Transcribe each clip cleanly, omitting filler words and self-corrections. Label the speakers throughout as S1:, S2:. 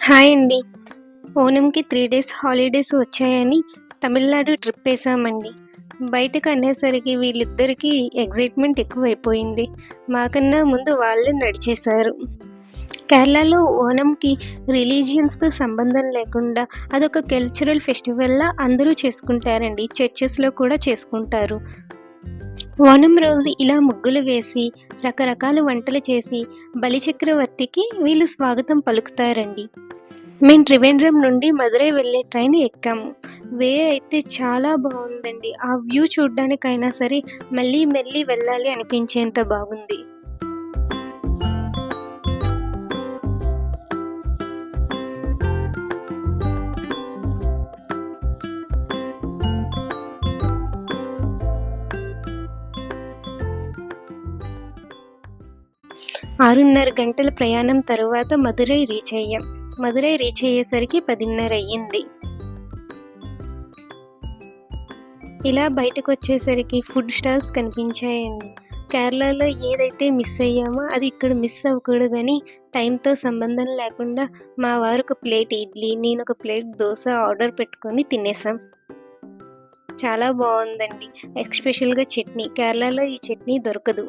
S1: Hi అండి. ఓణంకి 3 days holidays వచ్చాయని Tamil Nadu trip ఏసామండి. బయటకనేసరికి వీళ్ళిద్దరికీ ఎక్సైట్‌మెంట్ ఎక్కువైపోయింది. మాకన్నా ముందు వాళ్ళే నడిచేశారు. కేరళలో ఓణంకి రిలీజియన్స్‌తో సంబంధం లేకుండా అదొక కల్చరల్ ఫెస్టివల్‌లా అందరూ చేసుకుంటారండి. చర్చెస్‌లో కూడా చేసుకుంటారు. ఓణం రోజు ఇలా ముగ్గులు వేసి, రకరకాల వంటలు చేసి బలిచక్రవర్తికి వీళ్ళు స్వాగతం పలుకుతారండి. మేము త్రివేంద్రం నుండి మదురై వెళ్ళే ట్రైన్ ఎక్కాము. వే అయితే చాలా బావుందండి. ఆ వ్యూ చూడ్డానికైనా సరే మళ్ళీ మళ్ళీ వెళ్ళాలి అనిపించేంత బాగుంది. 6:30 గంటల ప్రయాణం తరువాత మదురై రీచ్ అయ్యాం. మదురై రీచ్ అయ్యేసరికి 10:30 అయ్యింది. ఇలా బయటకొచ్చేసరికి ఫుడ్ స్టాల్స్ కనిపించాయండి. కేరళలో ఏదైతే మిస్ అయ్యామో అది ఇక్కడ మిస్ అవ్వకూడదని టైంతో సంబంధం లేకుండా మా వారు ఒక ప్లేట్ ఇడ్లీ, నేనొక ప్లేట్ దోస ఆర్డర్ పెట్టుకొని తినేసాం. చాలా బావుందండి. ఎస్పెషల్‌గా చట్నీ. కేరళలో ఈ చట్నీ దొరకదు.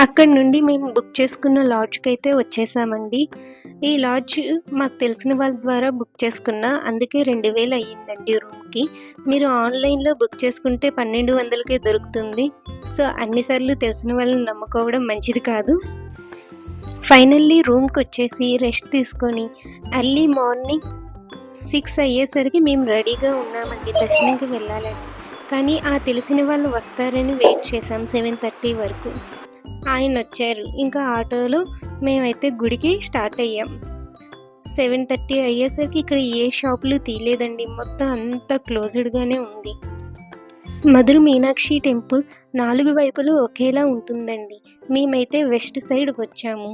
S1: అక్కడి నుండి మేము బుక్ చేసుకున్న లాడ్జ్‌కైతే వచ్చేసామండి. ఈ లాడ్జ్ మాకు తెలిసిన వాళ్ళ ద్వారా బుక్ చేసుకున్నా. అందుకే 2000 అయ్యిందండి రూమ్‌కి. మీరు ఆన్‌లైన్‌లో బుక్ చేసుకుంటే 1200కే దొరుకుతుంది. సో, అన్ని సార్లు తెలిసిన వాళ్ళని నమ్ముకోవడం మంచిది కాదు. ఫైనల్లీ రూమ్‌కొచ్చేసి రెస్ట్ తీసుకొని ఎర్లీ మార్నింగ్ 6 అయ్యేసరికి మేము రెడీగా ఉన్నామండి దర్శనంకి వెళ్ళాలని. కానీ ఆ తెలిసిన వాళ్ళు వస్తారని వెయిట్ చేసాం 7:30 వరకు. ఆయనొచ్చారు. ఇంకా ఆటోలో మేమైతే గుడికి స్టార్ట్ అయ్యాం. 7:30 అయ్యేసరికి ఇక్కడ ఏ షాపులు తీయలేదండి. మొత్తం అంతా క్లోజ్డ్‌గానే ఉంది. మధుర మీనాక్షి టెంపుల్ 4 వైపులు ఒకేలా ఉంటుందండి. మేమైతే వెస్ట్ సైడ్ వచ్చాము.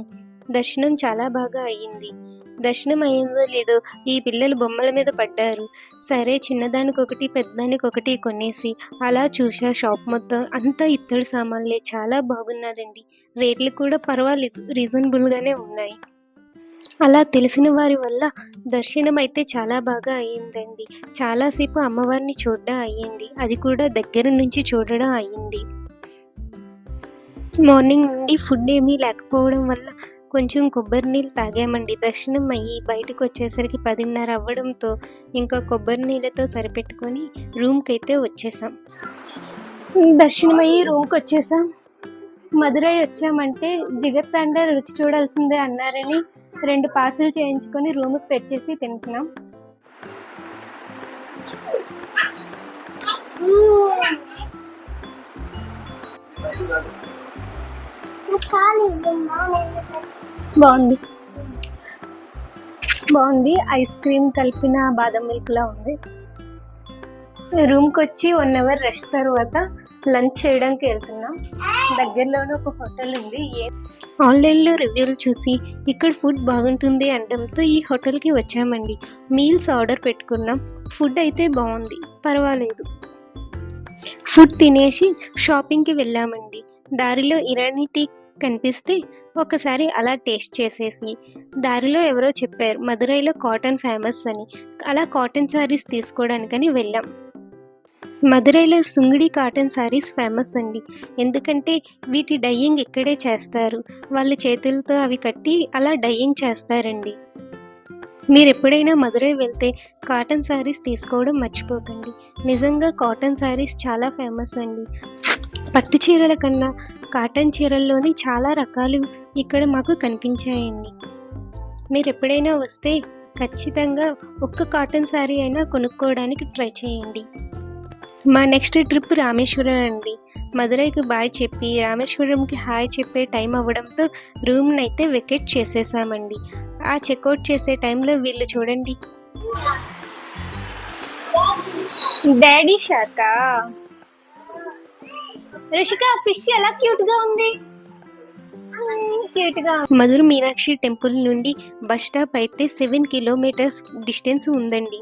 S1: దర్శనం చాలా బాగా అయ్యింది. దర్శనం అయిందో లేదో ఈ పిల్లలు బొమ్మల మీద పడ్డారు. సరే చిన్నదానికొకటి, పెద్దదానికొకటి కొనేసి అలా చూసా షాప్ మొత్తం. అంతా ఇత్తడి సామాన్లే. చాలా బాగున్నదండి. రేట్లు కూడా పర్వాలేదు. రీజనబుల్‌గానే ఉన్నాయి. అలా తెలిసిన వారి వల్ల దర్శనం అయితే చాలా బాగా అయ్యిందండి. చాలాసేపు అమ్మవారిని చూడడం అయ్యింది. అది కూడా దగ్గర నుంచి చూడడం అయ్యింది. మార్నింగ్ నుండి ఫుడ్ ఏమీ లేకపోవడం వల్ల కొంచెం కొబ్బరి నీళ్ళు తాగామండి. దర్శనం అయ్యి బయటకొచ్చేసరికి 10:30 అవ్వడంతో ఇంకా కొబ్బరి నీళ్ళతో సరిపెట్టుకొని రూమ్‌కైతే వచ్చేసాం. దర్శనం అయ్యి రూమ్‌కొచ్చేసాం. మదురై వచ్చామంటే జిగర్తండా రుచి చూడాల్సిందే అన్నారని 2 పార్సెల్ చేయించుకొని రూమ్‌కి తెచ్చేసి తింటున్నాం. బాగుంది. ఐస్ క్రీమ్ కలిపిన బాదం మిల్క్‌లా ఉంది. రూమ్‌కొచ్చి 1 అవర్ రెస్ట్ తర్వాత లంచ్ చేయడానికి వెళ్తున్నాం. దగ్గరలోనే ఒక హోటల్ ఉంది. ఆన్లైన్‌లో రివ్యూలు చూసి ఇక్కడ ఫుడ్ బాగుంటుంది అనడంతో ఈ హోటల్‌కి వచ్చామండి. మీల్స్ ఆర్డర్ పెట్టుకున్నాం. ఫుడ్ అయితే బాగుంది. పర్వాలేదు. ఫుడ్ తినేసి షాపింగ్‌కి వెళ్ళామండి. దారిలో ఇరానీ టీ కనిపిస్తే ఒకసారి అలా టేస్ట్ చేసేసి, దారిలో ఎవరో చెప్పారు మదురైలో కాటన్ ఫేమస్ అని. అలా కాటన్ శారీస్ తీసుకోవడానికని వెళ్ళాం. మదురైలో సుంగిడి కాటన్ శారీస్ ఫేమస్ అండి. ఎందుకంటే వీటి డయ్యింగ్ ఇక్కడే చేస్తారు. వాళ్ళు చేతులతో అవి కట్టి అలా డయ్యింగ్ చేస్తారండి. మీరెప్పుడైనా మదురై వెళ్తే కాటన్ శారీస్ తీసుకోవడం మర్చిపోకండి. నిజంగా కాటన్ శారీస్ చాలా ఫేమస్ అండి. పట్టు చీరల కన్నా కాటన్ చీరల్లోని చాలా రకాలు ఇక్కడ మాకు కనిపించాయండి. మీరెప్పుడైనా వస్తే ఖచ్చితంగా ఒక్క కాటన్ శారీ అయినా కొనుక్కోవడానికి ట్రై చేయండి. మా నెక్స్ట్ ట్రిప్ రామేశ్వరం అండి. మదురైకి బాయ్ చెప్పి రామేశ్వరంకి హాయ్ చెప్పే టైం అవ్వడంతో రూమ్‌నైతే వెకేట్ చేసేసామండి. ఆ చెక్‌ఔట్ చేసే టైంలో వీళ్ళు చూడండి. డాడీ షార్కా? రిషిక ఫిష్ ఎలా క్యూట్‌గా ఉంది. మధుర మీనాక్షి టెంపుల్ నుండి బస్ స్టాప్ అయితే 7 కిలోమీటర్స్ డిస్టెన్స్ ఉందండి.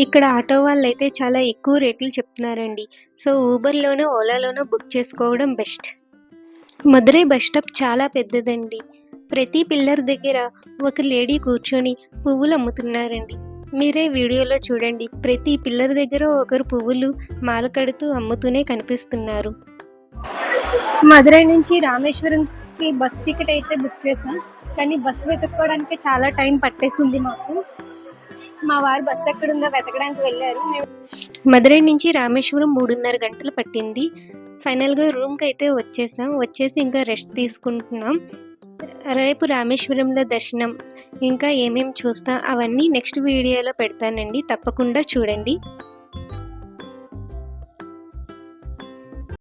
S1: ఇక్కడ ఆటో వాళ్ళైతే చాలా ఎక్కువ రేట్లు చెప్తున్నారండి. సో ఊబర్‌లోనో, ఓలాలోనో బుక్ చేసుకోవడం బెస్ట్. మదురై బస్ స్టాప్ చాలా పెద్దదండి. ప్రతి పిల్లర్ దగ్గర ఒక లేడీ కూర్చొని పువ్వులు అమ్ముతున్నారండి. మీరే వీడియోలో చూడండి. ప్రతి పిల్లర్ దగ్గర ఒకరు పువ్వులు మాల కడుతూ అమ్ముతూనే కనిపిస్తున్నారు. మదురై నుంచి రామేశ్వరంకి బస్ టికెట్ అయితే బుక్ చేసాం. కానీ బస్సు వెతుక్కోవడానికి చాలా టైం పట్టేసింది మాకు. మా వారు బస్సు ఎక్కడుందో వెతకడానికి వెళ్ళారు. మదురై నుంచి రామేశ్వరం 3:30 గంటలు పట్టింది. ఫైనల్గా రూమ్కి అయితే వచ్చేసి ఇంకా రెస్ట్ తీసుకుంటున్నాం. రేపు రామేశ్వరంలో దర్శనం ఇంకా ఏమేమి చూస్తా అవన్నీ నెక్స్ట్ వీడియోలో పెడతానండి. తప్పకుండా చూడండి.